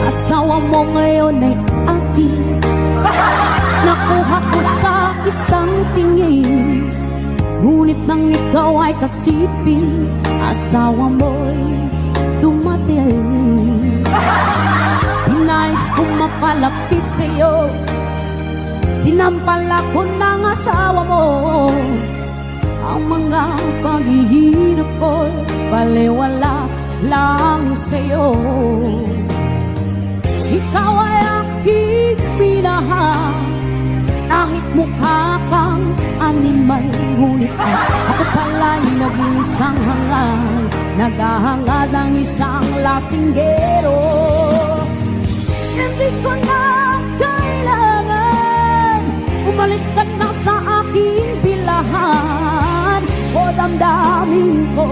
Asawa mo ngayon ay akin. Nakuha ko sa isang tingin, ngunit nang ikaw ay kasipin, asawa mo'y dumating. Hinais kong mapalapit sa'yo, sinampal ako ng asawa mo. Ang mga paghihirap ko'y baliwala lang sa'yo. Ikaw ay aking minahal, kahit mukha kang animal, ngunit ako pala'y naging isang hangal, naghahangad ng isang lasinggero. Hindi ko na kailangan umalis ka na sa aking bilahan, o damdamin ko